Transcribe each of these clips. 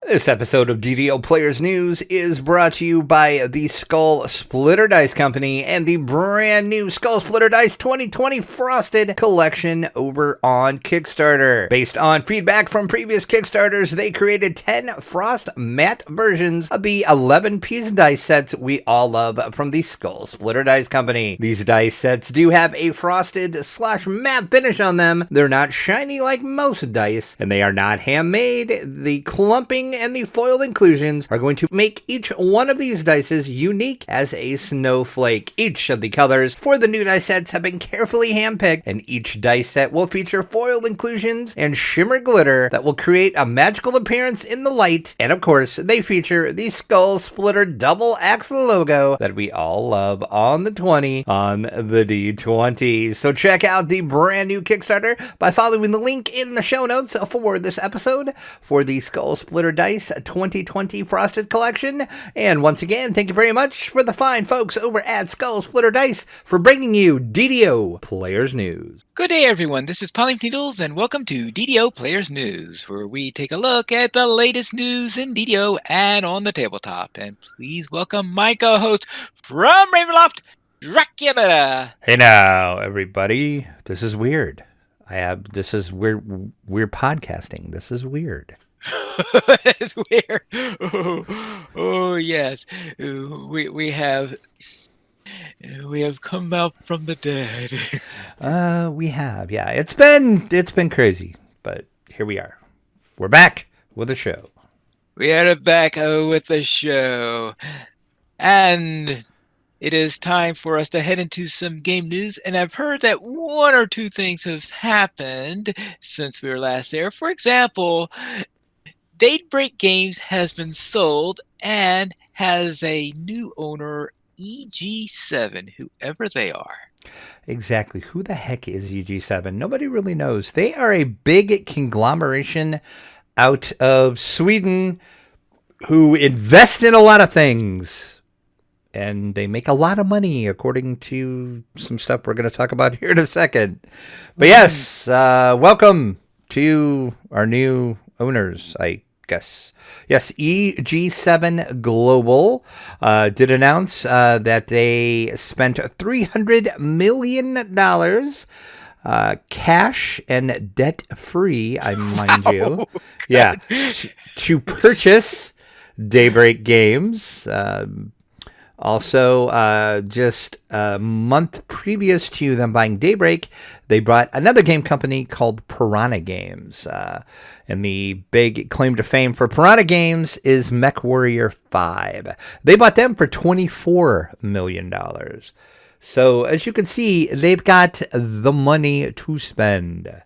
This episode of DDO Players News is brought to you by the Skull Splitter Dice Company and the brand new Skull Splitter Dice 2020 Frosted Collection over on Kickstarter. Based on feedback from previous Kickstarters, they created 10 Frost matte versions of the 11-piece dice sets we all love from the Skull Splitter Dice Company. These dice sets do have a frosted/matte finish on them. They're not shiny like most dice, and they are not handmade. The clumping and the foil inclusions are going to make each one of these dices unique as a snowflake. Each of the colors for the new dice sets have been carefully handpicked, and each dice set will feature foil inclusions and shimmer glitter that will create a magical appearance in the light. And of course, they feature the Skull Splitter double axle logo that we all love on the 20 on the D20. So check out the brand new Kickstarter by following the link in the show notes for this episode for the Skull Splitter Dice 2020 Frosted Collection. And once again, thank you very much for the fine folks over at Skull Splitter Dice for bringing you DDO Players News. Good day, everyone. This is Polly Needles, and welcome to DDO Players News, where we take a look at the latest news in DDO and on the tabletop. And please welcome my co-host from Ravenloft, Dracula. Hey now, everybody. This is weird. We're podcasting. This is weird. It's weird. Oh yes. We have come out from the dead. We have. Yeah. It's been crazy, but here we are. We're back with a show. We are back with the show. And it is time for us to head into some game news, and I've heard that one or two things have happened since we were last there. For example, Daybreak Games has been sold and has a new owner, EG7, whoever they are. Exactly. Who the heck is EG7? Nobody really knows. They are a big conglomeration out of Sweden who invest in a lot of things. And they make a lot of money, according to some stuff we're going to talk about here in a second. But yes, welcome to our new owners, I guess. Yes, EG7 Global did announce that they spent $300 million cash and debt-free, I mind you. Yeah, to purchase Daybreak Games. Also, just a month previous to them buying Daybreak, they bought another game company called Piranha Games. And the big claim to fame for Piranha Games is MechWarrior 5. They bought them for $24 million. So, as you can see, they've got the money to spend.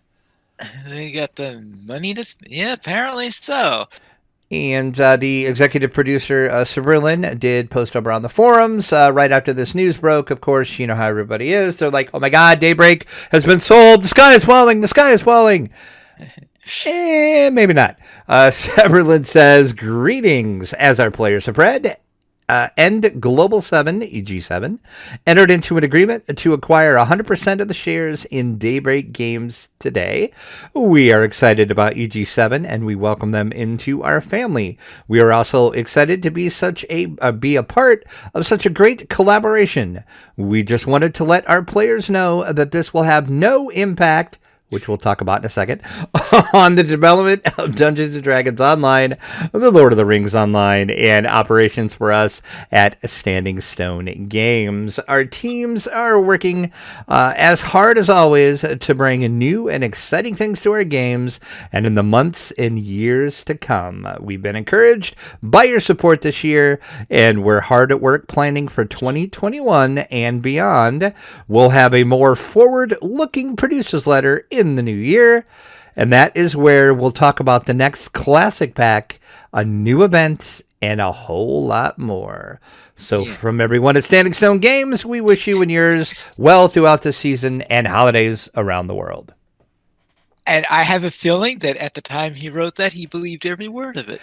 They got the money to spend? Yeah, apparently so. And the executive producer, Cyberlin, did post over on the forums right after this news broke. Of course, you know how everybody is. They're like, oh my God, Daybreak has been sold. The sky is falling. The sky is falling. Maybe not. Cyberlin says, greetings. As our players have read, and Global 7, EG7, entered into an agreement to acquire 100% of the shares in Daybreak Games today. We are excited about EG7, and we welcome them into our family. We are also excited to be be a part of such a great collaboration. We just wanted to let our players know that this will have no impact, which we'll talk about in a second, on the development of Dungeons & Dragons Online, the Lord of the Rings Online, and operations for us at Standing Stone Games. Our teams are working as hard as always to bring new and exciting things to our games, and in the months and years to come. We've been encouraged by your support this year, and we're hard at work planning for 2021 and beyond. We'll have a more forward-looking producer's letter in the new year, and that is where we'll talk about the next classic pack, a new event, and a whole lot more. So from everyone at Standing Stone Games, we wish you and yours well throughout the season and holidays around the world. And I have a feeling that at the time he wrote that, he believed every word of it.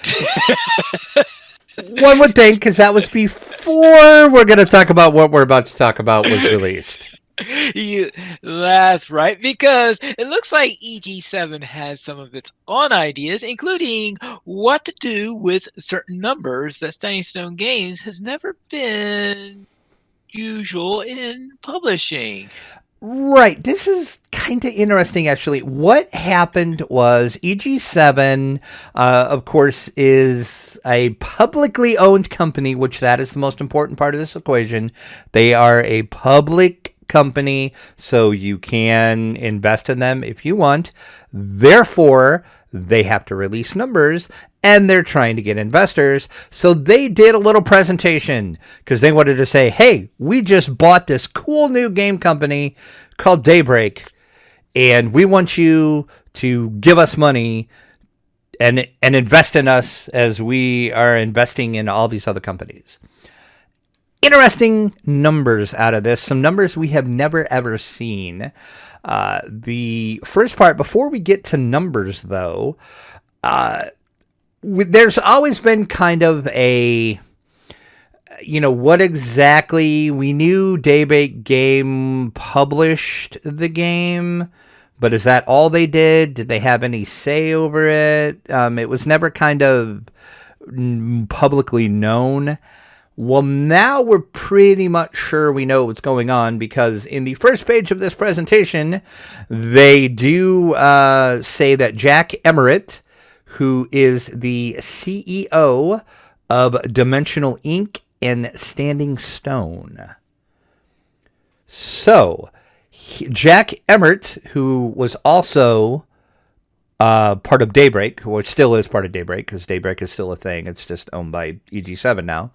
One would think, because that was before we're going to talk about what we're about to talk about was released. That's right, because it looks like EG7 has some of its own ideas, including what to do with certain numbers that Standing Stone Games has never been usual in publishing. Right. This is kind of interesting, actually. What happened was EG7, of course, is a publicly owned company, which that is the most important part of this equation. They are a public company, so you can invest in them if you want. Therefore, they have to release numbers, and they're trying to get investors. So they did a little presentation because they wanted to say, hey, we just bought this cool new game company called Daybreak, and we want you to give us money and invest in us as we are investing in all these other companies. Interesting numbers out of this. Some numbers we have never, ever seen. The first part, before we get to numbers, though, there's always been kind of a, what exactly, we knew Daybreak Game published the game, but is that all they did? Did they have any say over it? It was never kind of publicly known. Well, now we're pretty much sure we know what's going on because in the first page of this presentation, they do say that Jack Emmert, who is the CEO of Dimensional Inc. and Standing Stone. So, Jack Emmert, who was also part of Daybreak, which still is part of Daybreak because Daybreak is still a thing. It's just owned by EG7 now.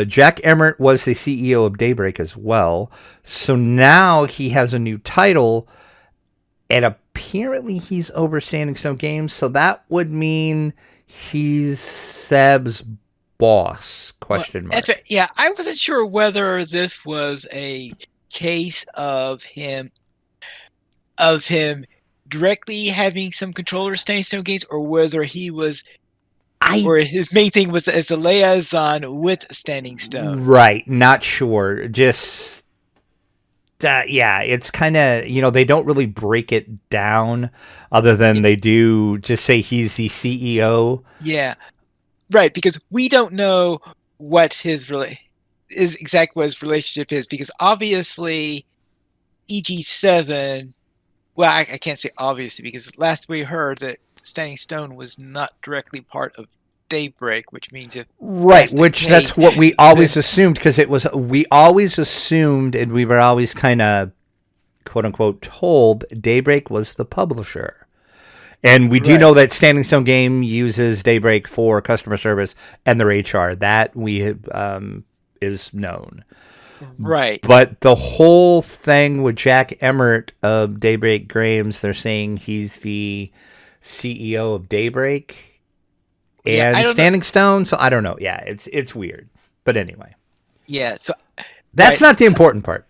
Jack Emmert was the CEO of Daybreak as well. So now he has a new title, and apparently he's over Standing Stone Games. So that would mean he's Seb's boss, question mark. That's right. Yeah, I wasn't sure whether this was a case of him directly having some control over Standing Stone Games, or whether he was or his main thing was as a liaison with Standing Stone. Right, not sure. Just yeah, it's kind of, they don't really break it down other than they do just say he's the CEO. Yeah. Right, because we don't know what his exactly what his relationship is, because obviously EG7, well, I can't say obviously, because last we heard that Standing Stone was not directly part of Daybreak, which means if right, which that's what we always assumed, because we always assumed, and we were always kind of quote unquote told Daybreak was the publisher. And we do know that Standing Stone Game uses Daybreak for customer service and their HR. That is known. Right. But the whole thing with Jack Emmert of Daybreak Games, they're saying he's the CEO of Daybreak and Standing Stone. So I don't know. Yeah, it's weird. But anyway. Yeah, so that's not the important part.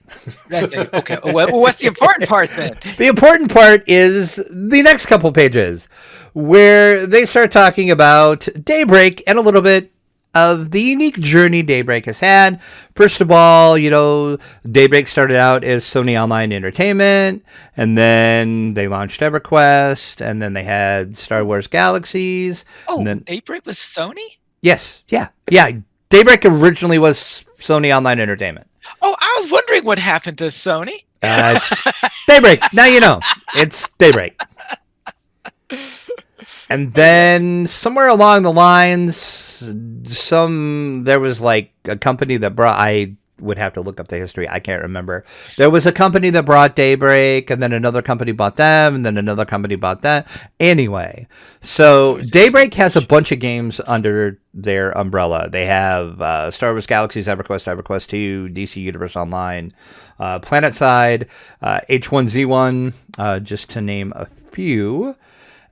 Okay. Well, what's the important part then? The important part is the next couple pages, where they start talking about Daybreak and a little bit of the unique journey Daybreak has had. First of all, Daybreak started out as Sony Online Entertainment, and then they launched EverQuest, and then they had Star Wars Galaxies. Oh, and then Daybreak was Sony? Yes. Yeah. Daybreak originally was Sony Online Entertainment. Oh, I was wondering what happened to Sony. It's Daybreak. Now you know. It's Daybreak. And then somewhere along the lines, there was like a company that I would have to look up the history. I can't remember. There was a company that brought Daybreak, and then another company bought them, and then another company bought that. Anyway, so Daybreak has a bunch of games under their umbrella. They have Star Wars Galaxies, EverQuest, EverQuest 2, DC Universe Online, PlanetSide, H1Z1, just to name a few.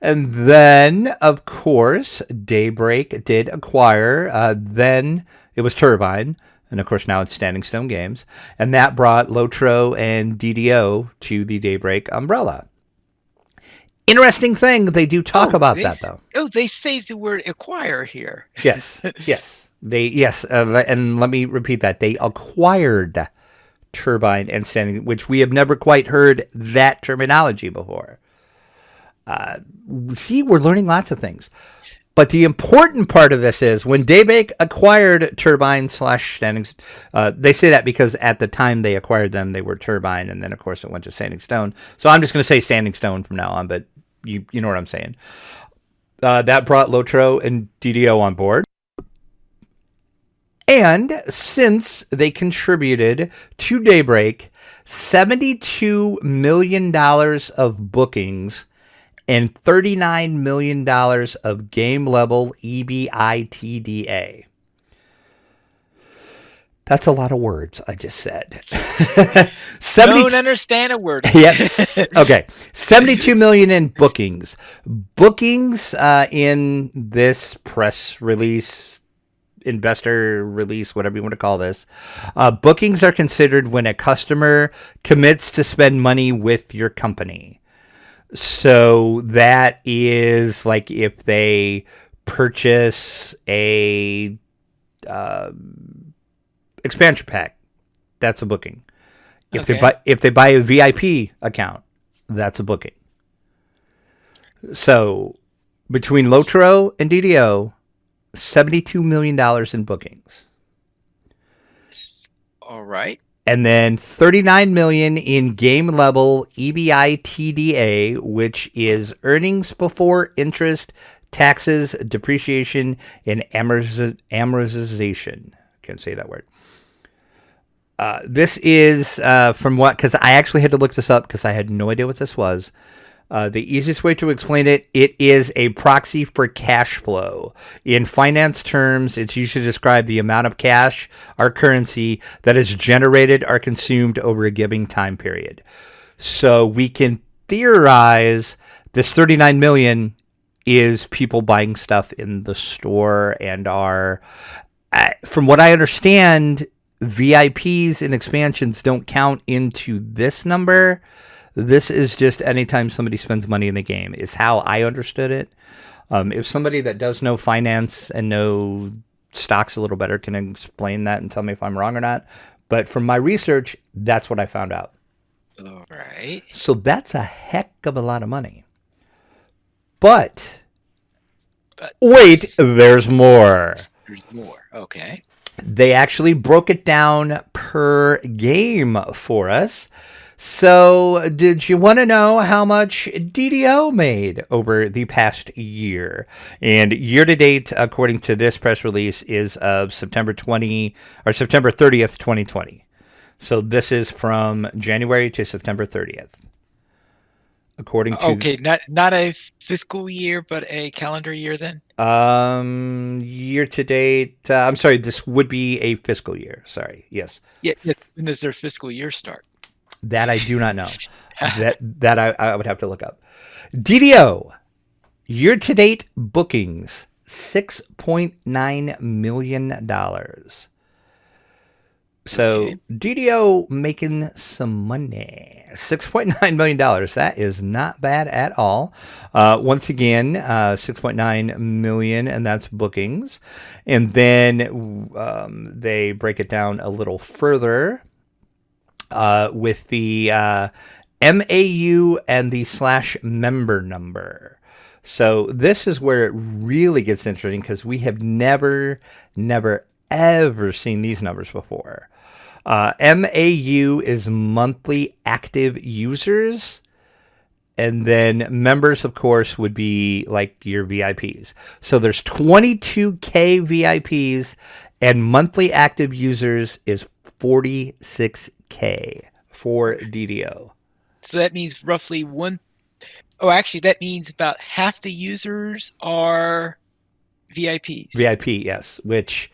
And then, of course, Daybreak did acquire, then it was Turbine, and of course now it's Standing Stone Games, and that brought Lotro and DDO to the Daybreak umbrella. Interesting thing, they do talk about that, though. Oh, they say the word acquire here. Yes. And let me repeat that. They acquired turbine and standing, which we have never quite heard that terminology before. See, we're learning lots of things. But the important part of this is when Daybreak acquired Turbine / Standing, they say that because at the time they acquired them, they were Turbine, and then of course it went to Standing Stone. So I'm just going to say Standing Stone from now on, but you know what I'm saying. That brought Lotro and DDO on board. And since they contributed to Daybreak $72 million of bookings and $39 million of game-level EBITDA. That's a lot of words I just said. Don't understand a word. Yes. Okay. 72 million in bookings. Bookings in this press release, investor release, whatever you want to call this. Bookings are considered when a customer commits to spend money with your company. So that is like if they purchase a expansion pack, that's a booking. If they buy a VIP account, that's a booking. So between Lotro and DDO, $72 million in bookings. All right. And then $39 million in game level EBITDA, which is earnings before interest, taxes, depreciation, and amortization. Can't say that word. This is from what, because I actually had to look this up because I had no idea what this was. The easiest way to explain it is a proxy for cash flow. In finance terms, it's used to describe the amount of cash or currency that is generated or consumed over a given time period. So we can theorize this 39 million is people buying stuff in the store and are, from what I understand, VIPs and expansions don't count into this number. This is just anytime somebody spends money in a game is how I understood it. If somebody that does know finance and know stocks a little better can explain that and tell me if I'm wrong or not. But from my research, that's what I found out. All right. So that's a heck of a lot of money. But wait, there's more. There's more. Okay. They actually broke it down per game for us. So, did you want to know how much DDO made over the past year? And year to date, according to this press release, is of September 30th, 2020. So this is from January to September 30th. According to not a fiscal year, but a calendar year then? Year to date, I'm sorry, this would be a fiscal year. Sorry. Yes. Yeah, when does their fiscal year start? That I do not know. that I would have to look up. DDO, year-to-date bookings, $6.9 million. So okay. DDO making some money. $6.9 million. That is not bad at all. Once again, $6.9 million, and that's bookings. And then they break it down a little further. With the MAU and the /member number. So this is where it really gets interesting because we have never, ever seen these numbers before. MAU is monthly active users. And then members, of course, would be like your VIPs. So there's 22K VIPs and monthly active users is 46K for DDO. So that means roughly that means about half the users are VIPs. VIP, yes, which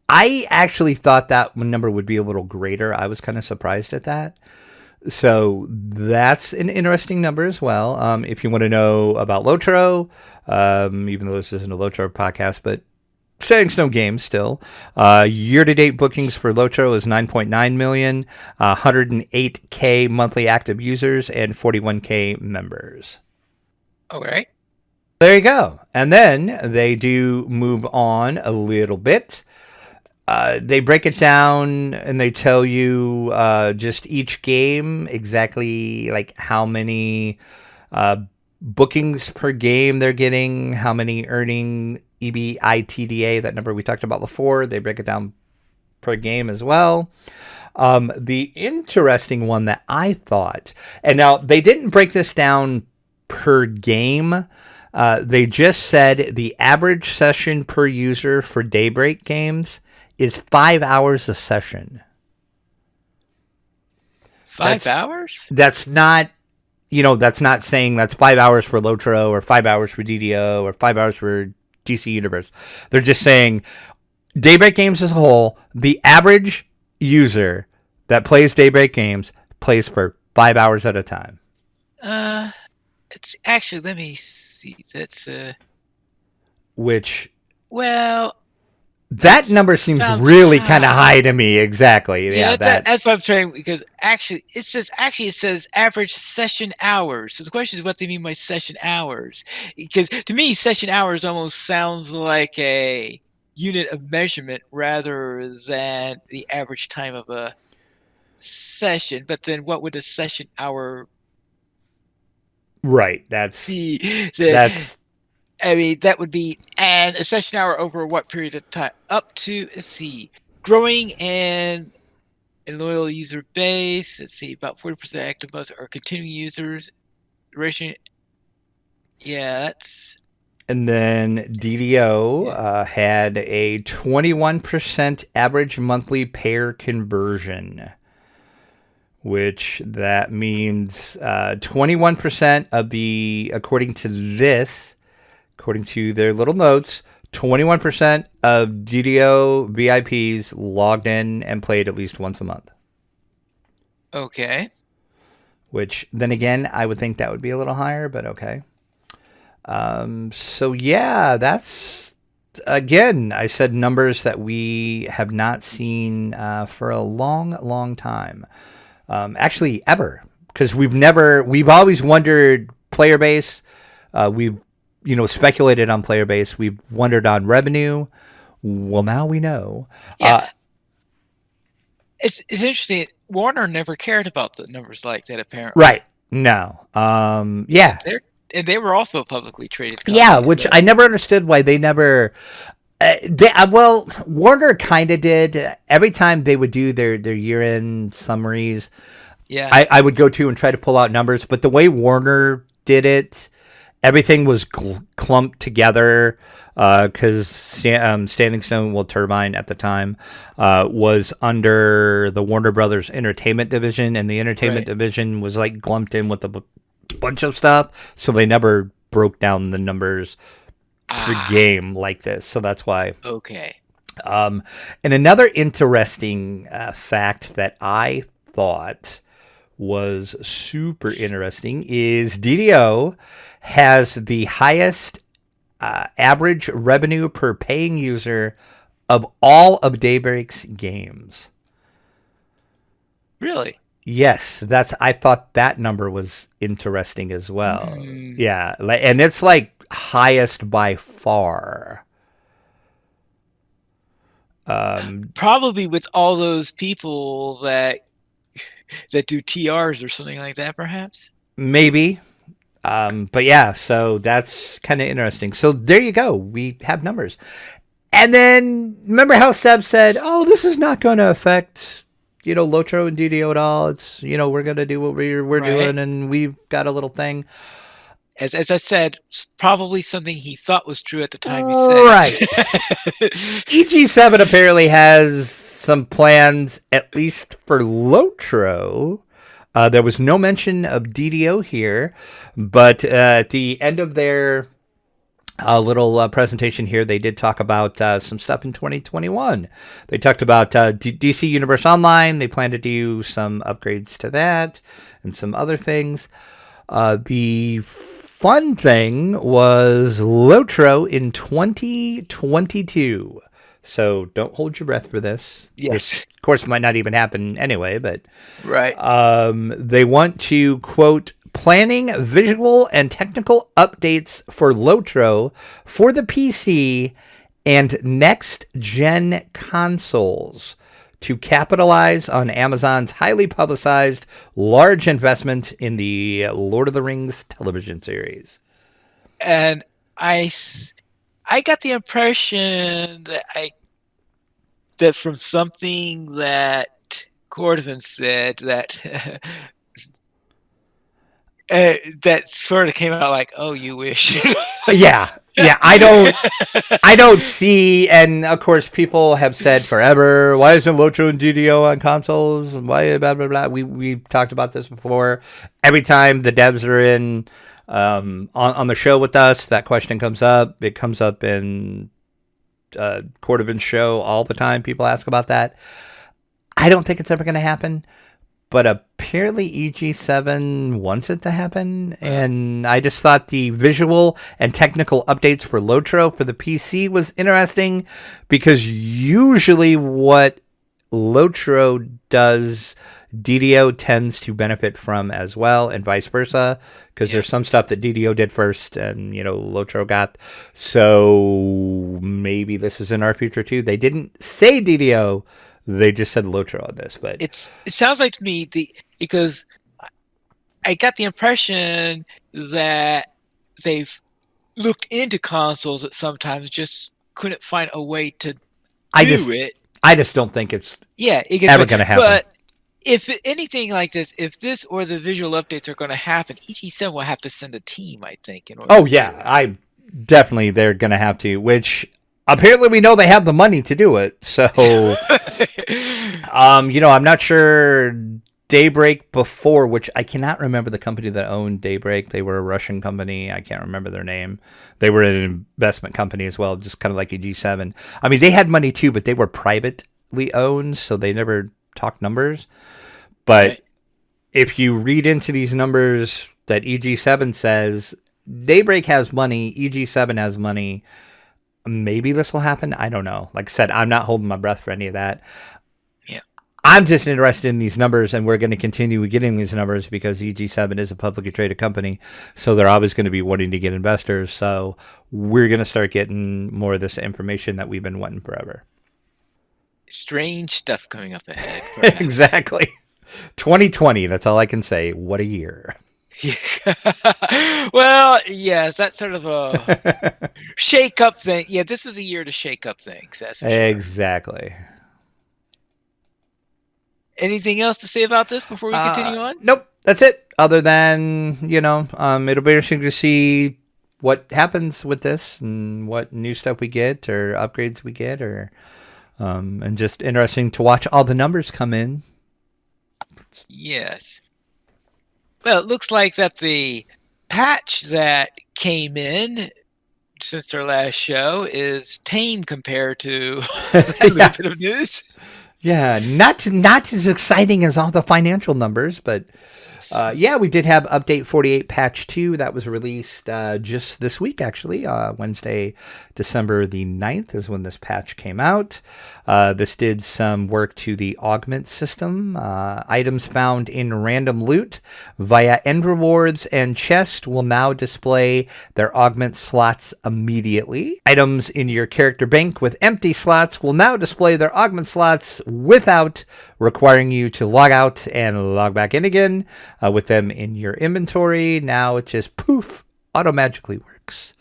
I actually thought that number would be a little greater. I was kind of surprised at that. So that's an interesting number as well. If you want to know about Lotro, even though this isn't a Lotro podcast, but Standing Stone games still. Year-to-date bookings for Lotro is 9.9 million, 108K monthly active users, and 41K members. All right. There you go. And then they do move on a little bit. They break it down and they tell you just each game exactly like how many bookings per game they're getting, how many earning EBITDA, that number we talked about before. They break it down per game as well. The interesting one that I thought, and now they didn't break this down per game. They just said the average session per user for Daybreak games is 5 hours a session. 5 hours? That's not, that's not saying that's 5 hours for Lotro or 5 hours for DDO or 5 hours for DC Universe. They're just saying Daybreak games as a whole, the average user that plays Daybreak games plays for 5 hours at a time. It's actually, let me see. That's which, well, that number seems really kind of high to me. Exactly. Yeah, that's what I'm trying, because actually it says average session hours. So the question is what they mean by session hours, because to me session hours almost sounds like a unit of measurement rather than the average time of a session. But then what would a session hour? Right. I mean, that would be, and a session hour over what period of time? Up to, let's see, growing and loyal user base. Let's see, about 40% active months are continuing users. Duration. Yeah, that's. And then DDO had a 21% average monthly pair conversion, which that means 21% of the, according to their little notes, 21% of DDO VIPs logged in and played at least once a month. Okay. Which, then again, I would think that would be a little higher, but okay. So, yeah, that's, again, I said numbers that we have not seen for a long, long time. Actually, ever. Because we've always wondered player base. We've speculated on player base. We've wondered on revenue. Well, now we know. Yeah. It's interesting. Warner never cared about the numbers like that, apparently. Right. No. Yeah. They were also a publicly traded company. Yeah, which I never understood why they never... Warner kind of did. Every time they would do their year-end summaries, yeah, I would go to and try to pull out numbers. But the way Warner did it, everything was clumped together because Standing Stone, Turbine at the time, was under the Warner Brothers Entertainment Division, and the Entertainment Division was like clumped in with a bunch of stuff, so they never broke down the numbers per game like this. So that's why. Okay. And another interesting fact that I thought was super interesting is DDO has the highest average revenue per paying user of all of Daybreak's games. Really? Yes, I thought that number was interesting as well. Yeah, and it's like highest by far. Probably with all those people that do TRs or something like that, perhaps. Maybe. But yeah, so that's kind of interesting. So there you go. We have numbers. And then remember how Seb said, "Oh, this is not going to affect, Lotro and DDO at all. It's, we're going to do what we're doing, and we've got a little thing." As I said, probably something he thought was true at the time he said. Right. EG7 apparently has some plans, at least for Lotro. There was no mention of DDO here, but at the end of their little presentation here, they did talk about some stuff in 2021. They talked about DC Universe Online. They plan to do some upgrades to that and some other things. The fun thing was Lotro in 2022. So don't hold your breath for this. Yes. Which, of course, might not even happen anyway, but right. They want to, quote, planning visual and technical updates for Lotro for the PC and next-gen consoles to capitalize on Amazon's highly publicized large investment in the Lord of the Rings television series. And I got the impression that from something that Cordovan said that that sort of came out like, "Oh, you wish." Yeah. I don't see, and of course, people have said forever, why isn't Lotro and DDO on consoles? Why blah blah blah? We talked about this before. Every time the devs are in on the show with us, that question comes up. It comes up in Cordovan's show all the time. People ask about that. I don't think it's ever going to happen. But apparently EG7 wants it to happen, and I just thought the visual and technical updates for Lotro for the PC was interesting, because usually what Lotro does, DDO tends to benefit from as well, and vice versa, because there's some stuff that DDO did first and, Lotro got. So maybe this is in our future too. They didn't say DDO. They just said Lotro on this, but it sounds like to me because I got the impression that they've looked into consoles that sometimes just couldn't find a way to do it. I just don't think it's ever going to happen. But if anything like this, if this or the visual updates are going to happen, EG7 will have to send a team, I think. They're going to have to, which apparently we know they have the money to do it. So, I'm not sure Daybreak before, which I cannot remember the company that owned Daybreak. They were a Russian company. I can't remember their name. They were an investment company as well, just kind of like EG7. I mean, they had money too, but they were privately owned, so they never talked numbers. But if you read into these numbers that EG7 says, Daybreak has money, EG7 has money, maybe this will happen. I don't know. Like I said, I'm not holding my breath for any of that. Yeah. I'm just interested in these numbers, and we're going to continue getting these numbers because EG7 is a publicly traded company, so they're always going to be wanting to get investors. So we're going to start getting more of this information that we've been wanting forever. Strange stuff coming up ahead. Exactly. 2020, that's all I can say. What a year. Well, yes, that's sort of a shake-up thing. Yeah, this was a year to shake up things, that's for sure. Exactly. Anything else to say about this before we continue on? Nope, that's it. Other than, it'll be interesting to see what happens with this and what new stuff we get or upgrades we get, or and just interesting to watch all the numbers come in. Yes. Well, it looks like that the patch that came in since our last show is tame compared to that little bit of news. Yeah, not as exciting as all the financial numbers, but we did have Update 48 Patch 2 that was released just this week, actually. Wednesday, December the 9th is when this patch came out. This did some work to the augment system. Items found in random loot via end rewards and chest will now display their augment slots immediately. Items in your character bank with empty slots will now display their augment slots without requiring you to log out and log back in again. With them in your inventory, now it just poof, auto-magically works.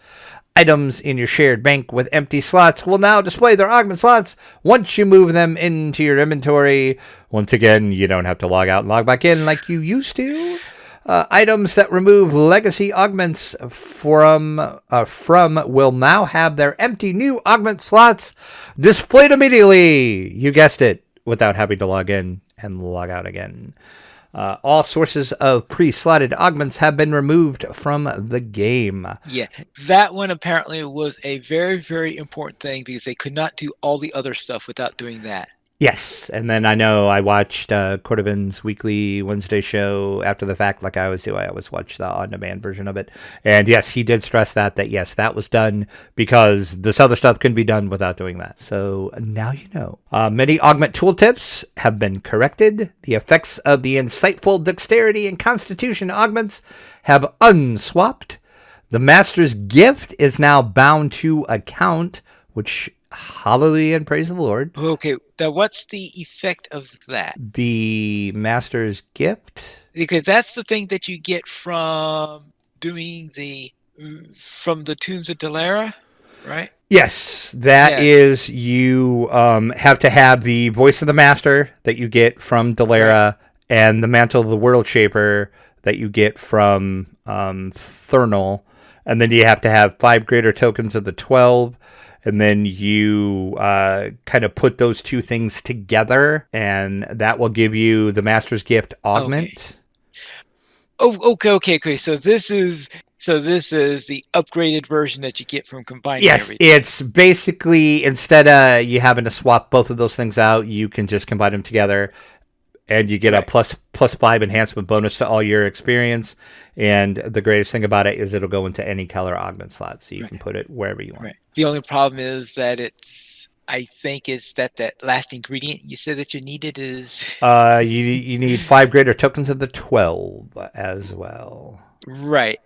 Items in your shared bank with empty slots will now display their augment slots once you move them into your inventory. Once again, you don't have to log out and log back in like you used to. Items that remove legacy augments from will now have their empty new augment slots displayed immediately. You guessed it, without having to log in and log out again. All sources of pre-slotted augments have been removed from the game. Yeah, that one apparently was a very, very important thing because they could not do all the other stuff without doing that. Yes, and then I know I watched Cordovan's weekly Wednesday show after the fact, like I always do. I always watch the on-demand version of it. And yes, he did stress that yes, that was done because this other stuff couldn't be done without doing that. So now you know. Many augment tooltips have been corrected. The effects of the insightful dexterity and constitution augments have unswapped. The master's gift is now bound to account which, hallelujah and praise the Lord. Okay, what's the effect of that? The Master's Gift. Because that's the thing that you get from doing from the Tombs of Dalera, right? Yes, that is, you have to have the Voice of the Master that you get from Dalera, and the Mantle of the World Shaper that you get from Thurnal, and then you have to have 5 greater tokens of the 12, and then you kind of put those two things together, and that will give you the Master's Gift Augment. Okay. So this is the upgraded version that you get from combining everything. It's basically, instead of you having to swap both of those things out, you can just combine them together, and you get a plus 5 enhancement bonus to all your experience. And the greatest thing about it is it'll go into any color augment slot, so you can put it wherever you want. Right. The only problem is that I think it's that last ingredient you said that you needed is you need 5 greater tokens of the 12 as well. Right,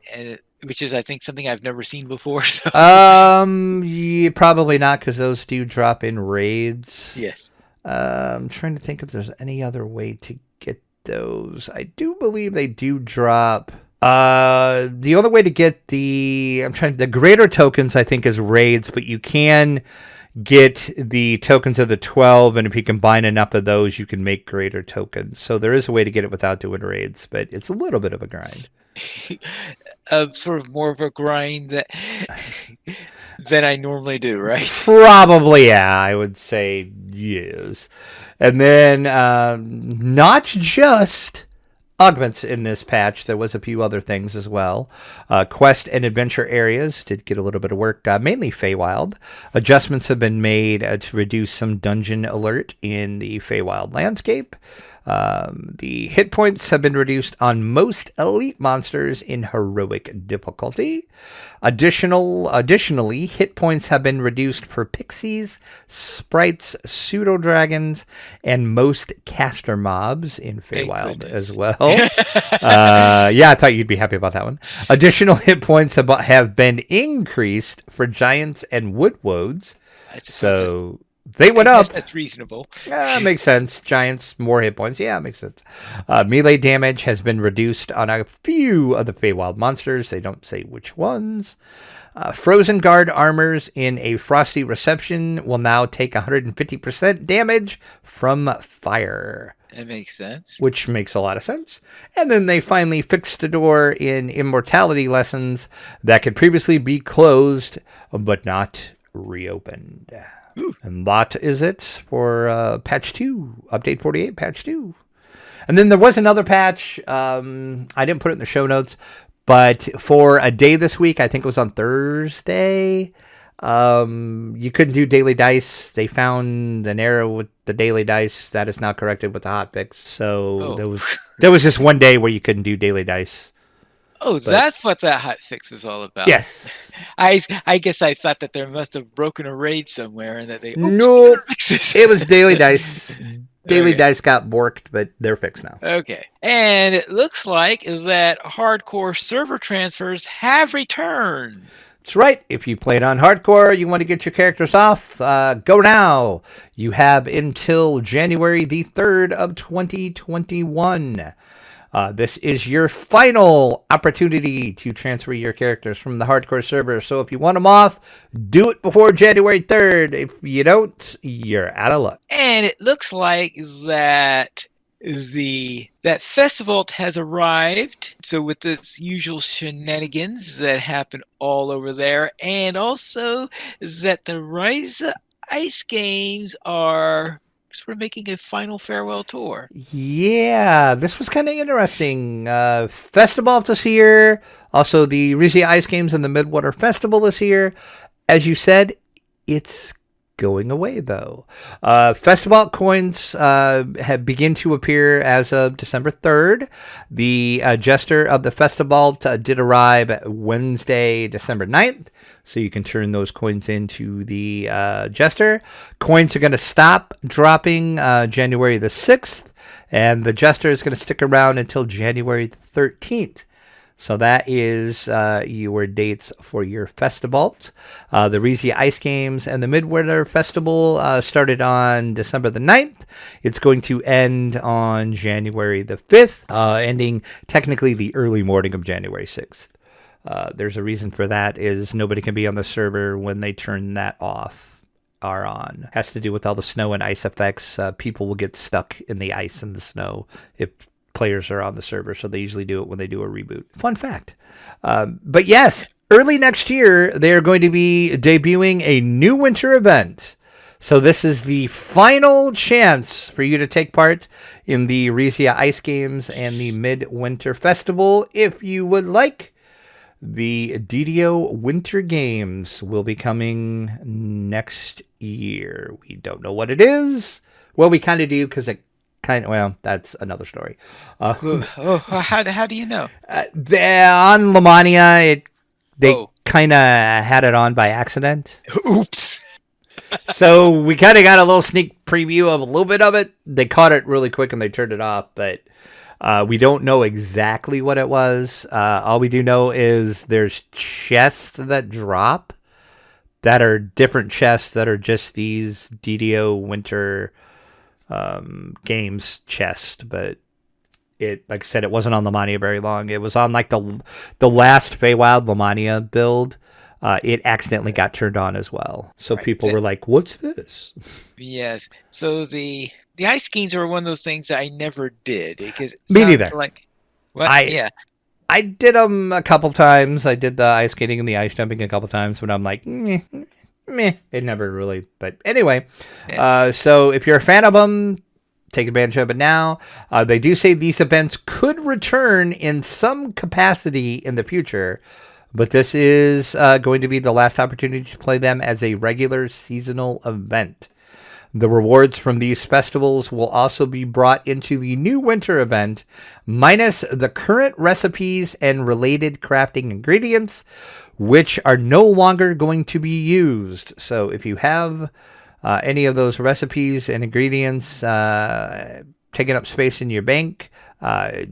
which is, I think, something I've never seen before. So. Probably not, because those do drop in raids. Yes. I'm trying to think if there's any other way to get those. I do believe they do drop. The only way to get the greater tokens, I think, is raids, but you can get the tokens of the 12, and if you combine enough of those, you can make greater tokens. So there is a way to get it without doing raids, but it's a little bit of a grind. Sort of more of a grind than I normally do, right? Probably, yeah, I would say yes. And then not just augments in this patch, there was a few other things as well. Quest and adventure areas did get a little bit of work, mainly Feywild. Adjustments have been made to reduce some dungeon alert in the Feywild landscape. The hit points have been reduced on most elite monsters in heroic difficulty. Additionally, hit points have been reduced for pixies, sprites, pseudo-dragons, and most caster mobs in Feywild as well. Yeah, I thought you'd be happy about that one. Additional hit points have been increased for giants and woodwoads. So they went up. That's reasonable. Yeah, makes sense. Giants, more hit points. Yeah, makes sense. Melee damage has been reduced on a few of the Feywild monsters. They don't say which ones. Frozen Guard armors in a Frosty Reception will now take 150% damage from fire. That makes sense. Which makes a lot of sense. And then they finally fixed the door in Immortality Lessons that could previously be closed but not reopened. Ooh. And that is it for patch 2, update 48, patch 2. And then there was another patch. I didn't put it in the show notes, but for a day this week, I think it was on Thursday, you couldn't do daily dice. They found an error with the daily dice that is now corrected with the hotfix. So there was just one day where you couldn't do daily dice. Oh, that's what that hotfix was all about. Yes. I guess I thought that there must have broken a raid somewhere and that they... No, it was daily dice. Daily dice got borked, but they're fixed now. Okay. And it looks like that hardcore server transfers have returned. That's right. If you played on hardcore, you want to get your characters off, go now. You have until January the 3rd of 2021. This is your final opportunity to transfer your characters from the hardcore server. So if you want them off, do it before January 3rd. If you don't, you're out of luck. And it looks like that festival has arrived. So with this usual shenanigans that happen all over there, and also that the Rise of Ice games are sort of making a final farewell tour. Yeah, this was kind of interesting. Festival is here. Also, the Rizia Ice Games and the Midwater Festival is here. As you said, it's going away, though. Festival coins have begin to appear as of December 3rd. The Jester of the Festival did arrive Wednesday, December 9th. So you can turn those coins into the Jester. Coins are going to stop dropping January the 6th. And the Jester is going to stick around until January the 13th. So that is your dates for your Festivalt. The Reezy Ice Games and the Midwinter Festival started on December the 9th. It's going to end on January the 5th, ending technically the early morning of January 6th. There's a reason for that, is nobody can be on the server when they turn that off or on. Has to do with all the snow and ice effects. People will get stuck in the ice and the snow if players are on the server, so they usually do it when they do a reboot. Fun fact. But yes, early next year, they are going to be debuting a new winter event. So this is the final chance for you to take part in the Reezy Ice Games and the Midwinter Festival. If you would like, the DDO Winter Games will be coming next year. We don't know what it is. Well, we kind of do, because well, that's another story. How do you know? On Lamania, they kind of had it on by accident. Oops. So we kind of got a little sneak preview of a little bit of it. They caught it really quick and they turned it off, but we don't know exactly what it was. All we do know is there's chests that drop that are different chests that are just these DDO Winter games chest, but it, like I said, it wasn't on Lamania very long. It was on like the last Feywild Lamania build. It accidentally got turned on as well. So right. People were like, what's this? Yes. So the ice games are one of those things that I never did. Me neither. Like, what? Yeah. I did them a couple times. I did the ice skating and the ice jumping a couple times, but I'm like, meh, it never really. But anyway, so if you're a fan of them, take advantage of it now. They do say these events could return in some capacity in the future, but this is going to be the last opportunity to play them as a regular seasonal event. The rewards from these festivals will also be brought into the new winter event, minus the current recipes and related crafting ingredients, which are no longer going to be used. So if you have any of those recipes and ingredients taking up space in your bank,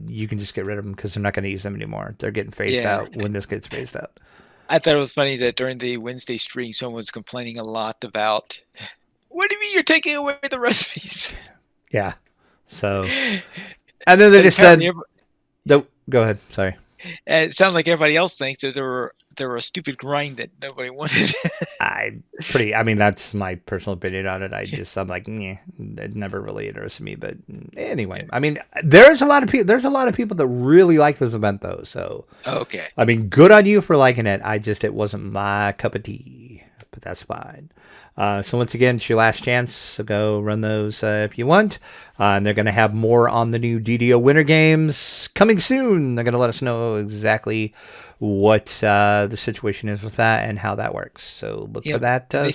you can just get rid of them because they're not going to use them anymore. They're getting phased out when this gets phased out. I thought it was funny that during the Wednesday stream, someone was complaining a lot about, what do you mean you're taking away the recipes? Yeah. So, and then they just said, go ahead. Sorry. It sounds like everybody else thinks that they were a stupid grind that nobody wanted. That's my personal opinion on it. I'm like, it never really interested me. But anyway, there's a lot of people that really like this event though. So, okay. Good on you for liking it. It wasn't my cup of tea, but that's fine. So once again, it's your last chance. So go run those if you want. And they're going to have more on the new DDO Winter Games coming soon. They're going to let us know exactly what the situation is with that and how that works. So look for that. They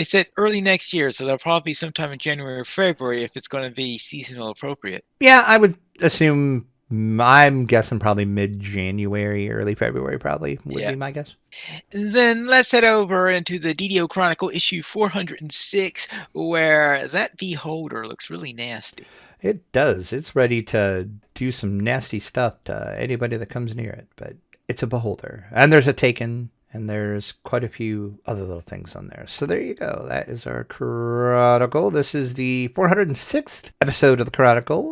said early next year, so they'll probably be sometime in January or February if it's going to be seasonal appropriate. Yeah, I would assume. I'm guessing probably mid-January, early February probably would be my guess. Then let's head over into the DDO Chronicle issue 406, where that beholder looks really nasty. It does. It's ready to do some nasty stuff to anybody that comes near it, but it's a beholder. And there's a taken, and there's quite a few other little things on there. So there you go. That is our Chronicle. This is the 406th episode of the Chronicle.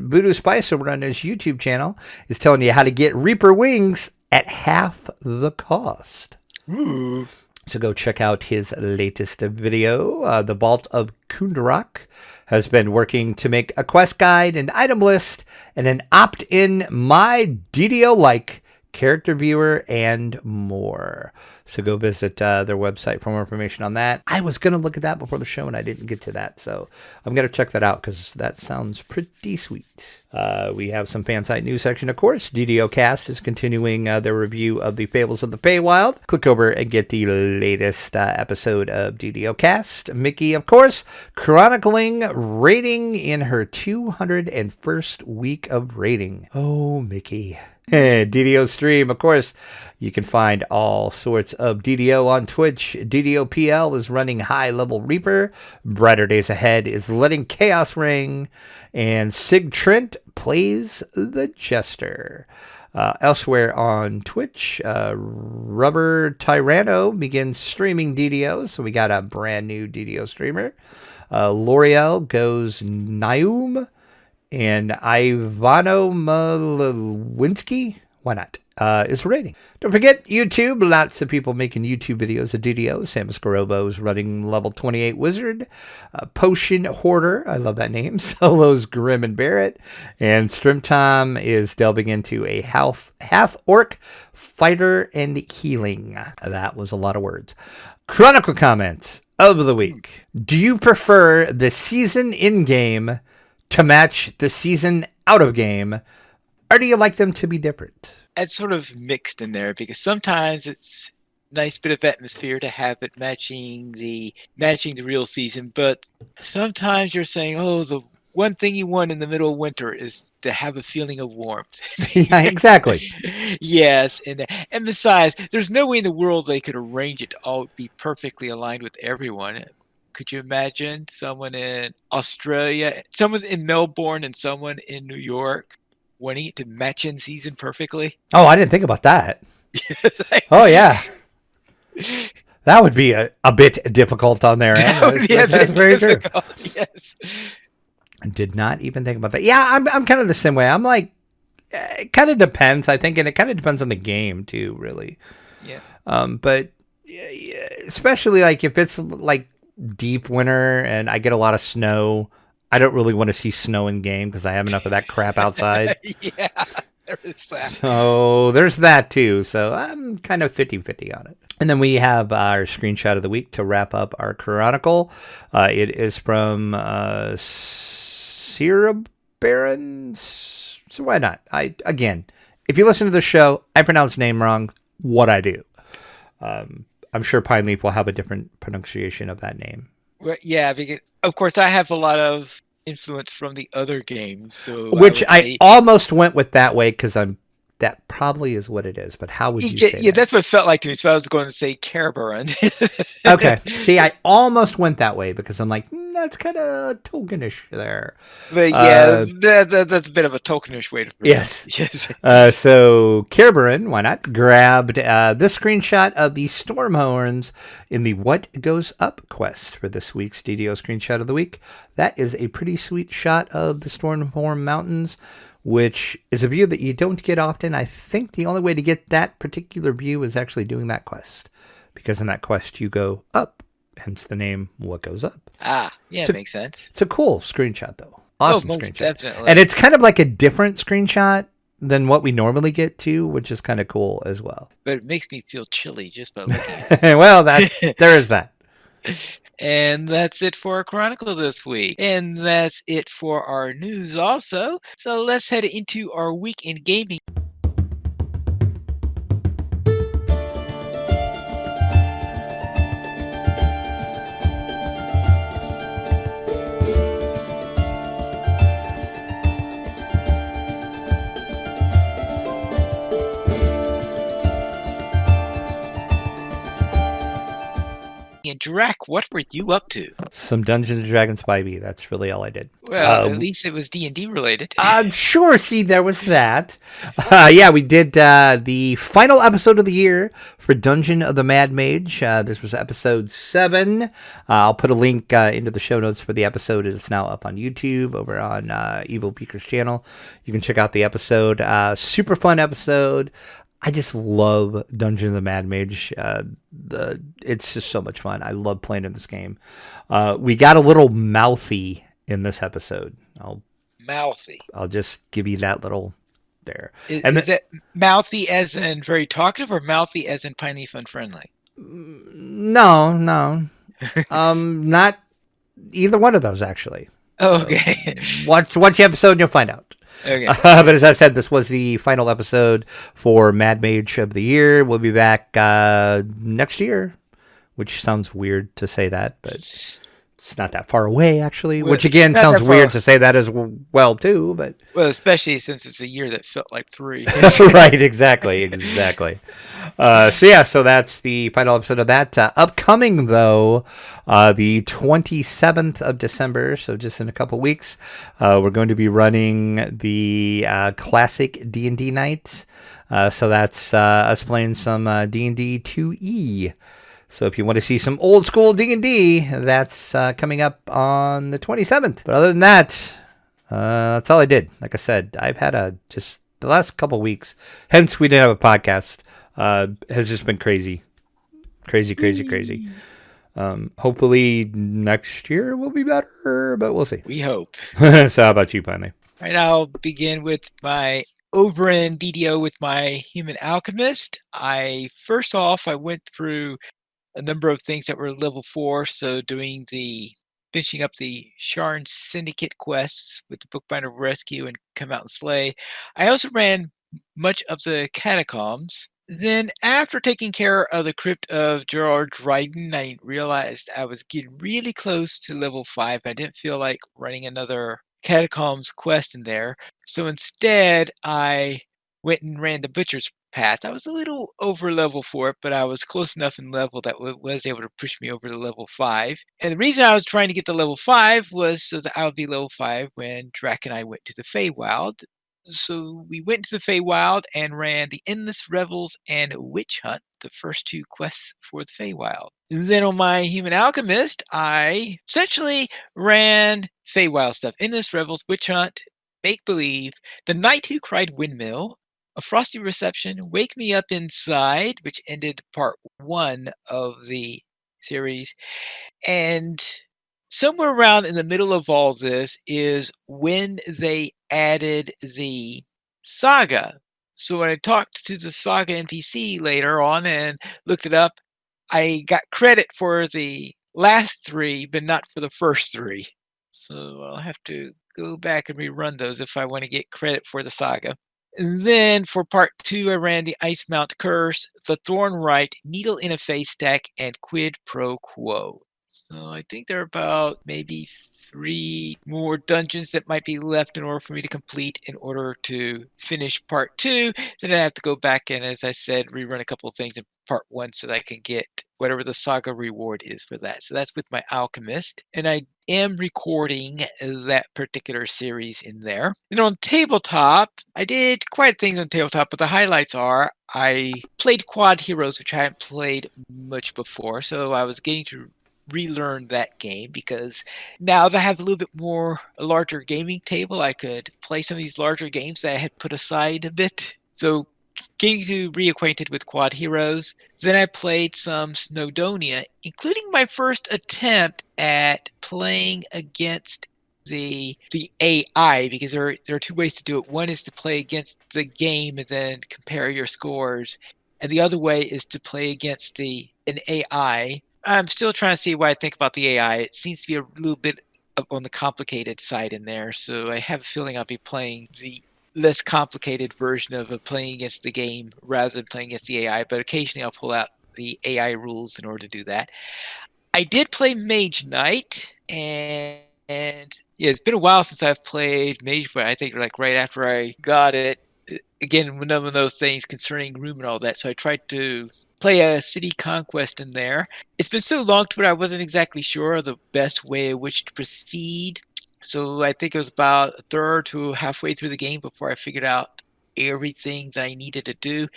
Voodoo Spice over on his YouTube channel is telling you how to get Reaper wings at half the cost. Ooh. So go check out his latest video. The Vault of Kundarak has been working to make a quest guide, an item list, and an opt-in My DDO-like character viewer, and more. So go visit their website for more information on that. I was going to look at that before the show and I didn't get to that. So I'm going to check that out because that sounds pretty sweet. We have some fan site news section, of course. DDO Cast is continuing their review of the Fables of the Feywild. Click over and get the latest episode of DDO Cast. Mickey, of course, chronicling rating in her 201st week of rating. Oh, Mickey. DDO stream, of course, you can find all sorts of DDO on Twitch. DDO PL is running High Level Reaper. Brighter Days Ahead is letting Chaos ring. And Sig Trent plays the Jester. Elsewhere on Twitch, Rubber Tyranno begins streaming DDO, so we got a brand new DDO streamer. L'Oreal goes Naum, and Ivano Malowinski, why not, is rating. Don't forget YouTube, lots of people making YouTube videos of DDO. Samus Garobo's running level 28 Wizard. Potion Hoarder, I love that name. Solo's Grim and Barrett. And Strimtom is delving into a half-orc fighter and healing. That was a lot of words. Chronicle comments of the week. Do you prefer the season in-game to match the season out-of-game, or do you like them to be different? It's sort of mixed in there because sometimes it's a nice bit of atmosphere to have it matching the real season, but sometimes you're saying, oh, the one thing you want in the middle of winter is to have a feeling of warmth. Yeah, exactly. Yes, and besides, there's no way in the world they could arrange it to all be perfectly aligned with everyone. Could you imagine someone in Australia, someone in Melbourne, and someone in New York wanting it to match in season perfectly? Oh, I didn't think about that. Oh, yeah. That would be a bit difficult on their end. That's very difficult. True. Yes. I did not even think about that. Yeah, I'm kind of the same way. I'm like, it kind of depends, I think, and it kind of depends on the game too, really. Yeah. But especially like if it's like deep winter and I get a lot of snow, I don't really want to see snow in game because I have enough of that crap outside. Yeah, there is that. So there's that too. So I'm kind of 50-50 on it. And then we have our screenshot of the week to wrap up our Chronicle. It is from Sierra Baron. So why not? Again, if you listen to the show, I pronounce the name wrong. What I do. I'm sure Pine Leaf will have a different pronunciation of that name. Well, yeah, because of course I have a lot of influence from the other games. So which I almost went with that way because that probably is what it is. But how would you say that? Yeah, that's what it felt like to me. So I was going to say Carabaran. Okay. See, I almost went that way because I'm like, that's kind of tokenish there. But yeah, that's a bit of a tokenish way to put it. Yes. So Carabaran, why not, grabbed this screenshot of the Stormhorns in the What Goes Up quest for this week's DDO screenshot of the week. That is a pretty sweet shot of the Stormhorn Mountains, which is a view that you don't get often. I think the only way to get that particular view is actually doing that quest, because in that quest you go up, hence the name What Goes Up. Ah, yeah, it makes sense. It's a cool screenshot, though. Awesome most screenshot. Definitely. And it's kind of like a different screenshot than what we normally get to, which is kind of cool as well. But it makes me feel chilly just by looking at it. Well, there is that. And that's it for our Chronicle this week. And that's it for our news also. So let's head into our week in gaming. And Drac, what were you up to? Some Dungeons & Dragons 5e. That's really all I did. Well, at least it was D&D related. I'm sure. See, there was that. Yeah, we did the final episode of the year for Dungeon of the Mad Mage. This was episode 7. I'll put a link into the show notes for the episode. It's now up on YouTube over on Evil Beaker's channel. You can check out the episode. Super fun episode. I just love Dungeon of the Mad Mage. It's just so much fun. I love playing in this game. We got a little mouthy in this episode. Mouthy. I'll just give you that little there. Is it mouthy as in very talkative or mouthy as in piney fun friendly? No. Not either one of those, actually. Oh, okay. Watch the episode and you'll find out. Okay. But as I said, this was the final episode for Mad Mage of the Year. We'll be back next year, which sounds weird to say that, but It's not that far away, actually, Well, which again not sounds that weird far. to say that as well, too, but Well, especially since it's a year that felt like 3. right, exactly. So that's the final episode of that. Upcoming though, the 27th of December, so just in a couple weeks, we're going to be running the classic D&D night. So that's us playing some D&D 2E. So if you want to see some old school D&D, that's coming up on the 27th. But other than that, that's all I did. Like I said, I've had just the last couple weeks, hence we didn't have a podcast, has just been crazy. Hopefully next year will be better, but we'll see. We hope. So how about you, finally? Right now, I'll begin with my over in DDO with my Human Alchemist. First off, I went through a number of things that were level 4, so finishing up the Sharn Syndicate quests with the Bookbinder Rescue and Come Out and Slay. I also ran much of the Catacombs. Then, after taking care of the Crypt of Gerard Dryden, I realized I was getting really close to level 5. I didn't feel like running another Catacombs quest in there. So instead, I went and ran the Butcher's Path. I was a little over level for it, but I was close enough in level that was able to push me over to level 5. And the reason I was trying to get to level 5 was so that I would be level 5 when Drac and I went to the Feywild. So we went to the Feywild and ran the Endless Revels and Witch Hunt, the first 2 quests for the Feywild. Then on my Human Alchemist, I essentially ran Feywild stuff. Endless Revels, Witch Hunt, Make Believe, The Knight Who Cried Windmill, A Frosty Reception, Wake Me Up Inside, which ended part 1 of the series. And somewhere around in the middle of all this is when they added the saga. So when I talked to the saga NPC later on and looked it up, I got credit for the last 3, but not for the first 3. So I'll have to go back and rerun those if I want to get credit for the saga. And then for part 2, I ran the Ice Mount Curse, the Thornright, Needle in a Face Stack, and Quid Pro Quo. So I think there are about maybe 3 more dungeons that might be left in order for me to complete in order to finish part 2. Then I have to go back and, as I said, rerun a couple of things in part 1 so that I can get whatever the saga reward is for that. So that's with my Alchemist. And I am recording that particular series in there. And on tabletop, I did quite things on tabletop, but the highlights are I played Quad Heroes, which I hadn't played much before. So I was getting to relearn that game because now that I have a larger gaming table, I could play some of these larger games that I had put aside a bit. So getting to reacquainted with Quad Heroes. Then I played some Snowdonia, including my first attempt at playing against the AI, because there are 2 ways to do it. One is to play against the game and then compare your scores, and the other way is to play against an AI. I'm still trying to see what I think about the AI. It seems to be a little bit on the complicated side in there, so I have a feeling I'll be playing the less complicated version of playing against the game rather than playing against the AI, but occasionally I'll pull out the AI rules in order to do that. I did play Mage Knight, and yeah, it's been a while since I've played Mage, but I think like right after I got it, again, one of those things concerning room and all that, so I tried to play a city conquest in there. It's been so long to where I wasn't exactly sure of the best way in which to proceed. So I think it was about a third to halfway through the game before I figured out everything that I needed to do.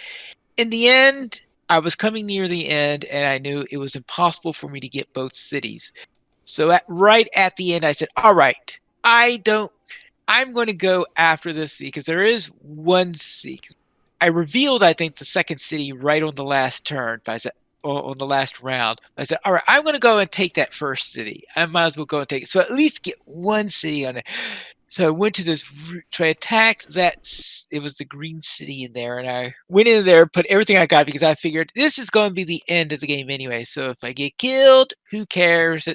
In the end, I was coming near the end, and I knew it was impossible for me to get both cities. So right at the end, I said, all right, I'm going to go after this city because there is one city. I revealed, I think, the second city right on the last turn. But I said, on the last round, I said, all right, I'm going to go and take that first city. I might as well go and take it. So at least get one city on it. So I went to I attacked that. It was the green city in there, and I went in there, put everything I got because I figured this is going to be the end of the game anyway. So if I get killed, who cares?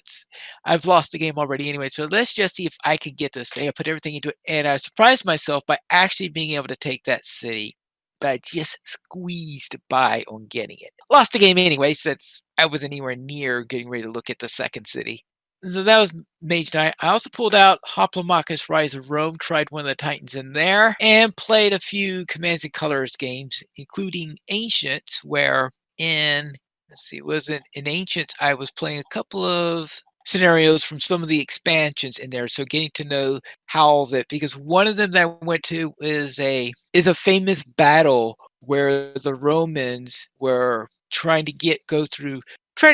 I've lost the game already anyway. So let's just see if I can get this thing. I put everything into it, and I surprised myself by actually being able to take that city. But I just squeezed by on getting it. Lost the game anyway, since I wasn't anywhere near getting ready to look at the second city. So that was Mage Knight. I also pulled out Hoplomachus Rise of Rome, tried one of the Titans in there, and played a few Commands and Colors games, including Ancients, where in Ancients I was playing a couple of scenarios from some of the expansions in there, so getting to know how that, because one of them that I went to is a famous battle where the Romans were trying to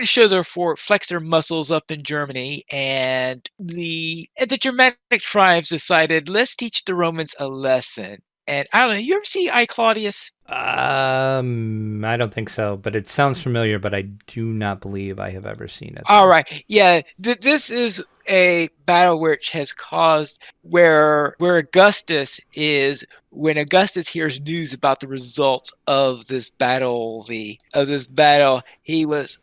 show flex their muscles up in Germany, and the Germanic tribes decided, let's teach the Romans a lesson. And I don't know, you ever see I, Claudius? I don't think so, but it sounds familiar, but I do not believe I have ever seen it. All right. Yeah, this is a battle which has caused where Augustus is, when Augustus hears news about the results of this battle, he was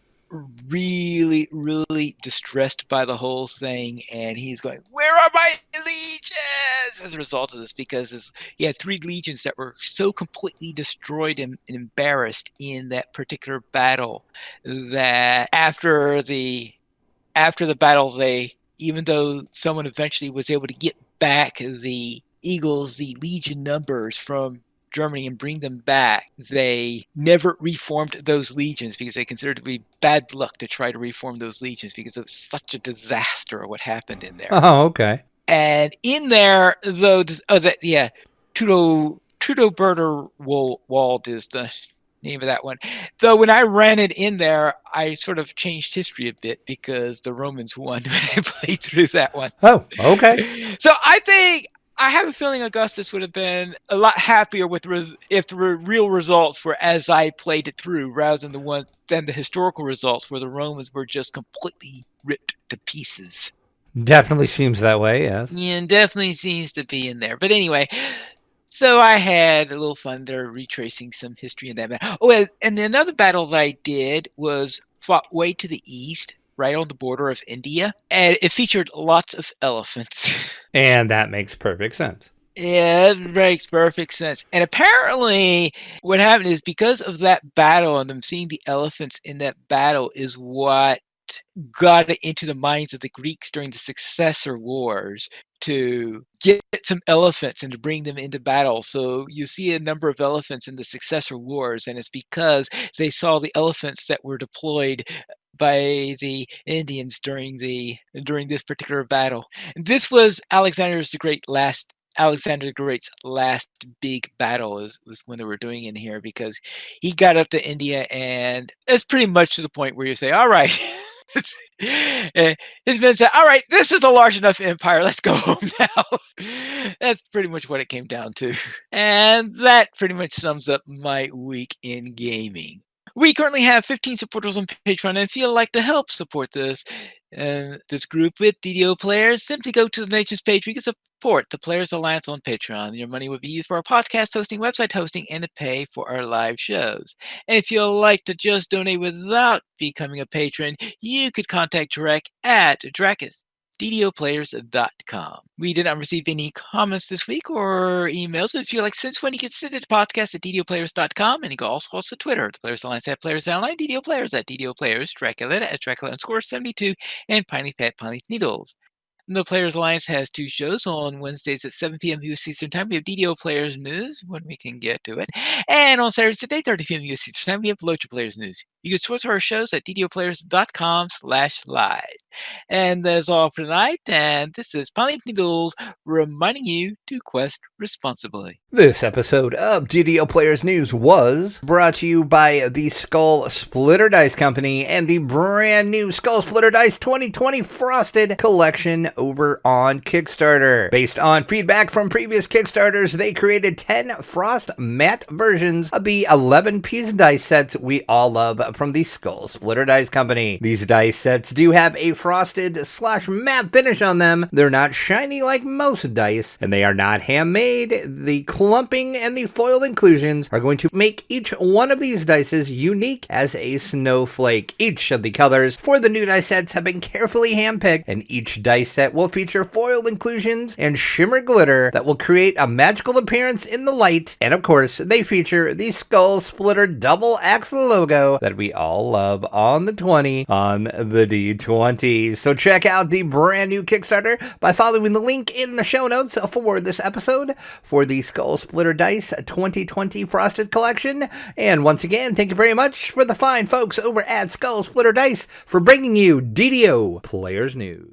really, really distressed by the whole thing, and he's going, where are my legions, as a result of this, because he had 3 legions that were so completely destroyed and embarrassed in that particular battle that after the battle, even though someone eventually was able to get back the legion numbers from Germany and bring them back, they never reformed those legions because they considered it to be bad luck to try to reform those legions because it was such a disaster what happened in there. Oh, okay. And in there, though, Tudo Wald is the name of that one. Though when I ran it in there, I sort of changed history a bit because the Romans won when I played through that one. Oh, okay. So I have a feeling Augustus would have been a lot happier if the real results were as I played it through, rather than the historical results where the Romans were just completely ripped to pieces. Definitely seems that way, yes. Yeah, definitely seems to be in there. But anyway, so I had a little fun there retracing some history in that battle. Oh, and another battle that I did was fought way to the east, right on the border of India, and it featured lots of elephants. And that makes perfect sense. Yeah, it makes perfect sense. And apparently what happened is, because of that battle and them seeing the elephants in that battle, is what got it into the minds of the Greeks during the successor wars to get some elephants and to bring them into battle. So you see a number of elephants in the successor wars, and it's because they saw the elephants that were deployed by the Indians during this particular battle. And this was Alexander the Great's last big battle was when they were doing in here, because he got up to India, and it's pretty much to the point where you say, all right, his men said, all right, this is a large enough empire, let's go home now. That's pretty much what it came down to. And that pretty much sums up my week in gaming. We currently have 15 supporters on Patreon, and if you'd like to help support this group with DDO players, simply go to the donations page. We can support the Players Alliance on Patreon. Your money would be used for our podcast hosting, website hosting, and to pay for our live shows. And if you'd like to just donate without becoming a patron, you could contact Drek at DDOplayers.com. We did not receive any comments this week or emails, but if you'd like to send one, you can send it to podcast at DDOplayers.com, and you can also host a Twitter, the Players Alliance at Players Online, DDO Players at DDO Players, Dracula at Dracula_72, and Piney Pet Piney Needles. The Players Alliance has 2 shows on Wednesdays at 7 p.m. U.S. Eastern Time. We have DDO Players News, when we can get to it. And on Saturdays at 8:30 p.m. U.S. Eastern Time, we have Locha Players News. You can switch to our shows at ddoplayers.com/live. And that's all for tonight. And this is Polly Needles reminding you to quest responsibly. This episode of DDO Players News was brought to you by the Skull Splitter Dice Company and the brand new Skull Splitter Dice 2020 Frosted Collection over on Kickstarter. Based on feedback from previous Kickstarters, they created 10 Frost matte versions of the 11-piece dice sets we all love from the Skull Splitter Dice Company. These dice sets do have a frosted/matte finish on them. They're not shiny like most dice, and they are not handmade. The clumping and the foil inclusions are going to make each one of these dices unique as a snowflake. Each of the colors for the new dice sets have been carefully handpicked, and each dice set set will feature foil inclusions and shimmer glitter that will create a magical appearance in the light. And of course, they feature the Skull Splitter double axle logo that we all love on the 20 on the D20. So check out the brand new Kickstarter by following the link in the show notes for this episode for the Skull Splitter Dice 2020 Frosted Collection. And once again, thank you very much for the fine folks over at Skull Splitter Dice for bringing you DDO Players News.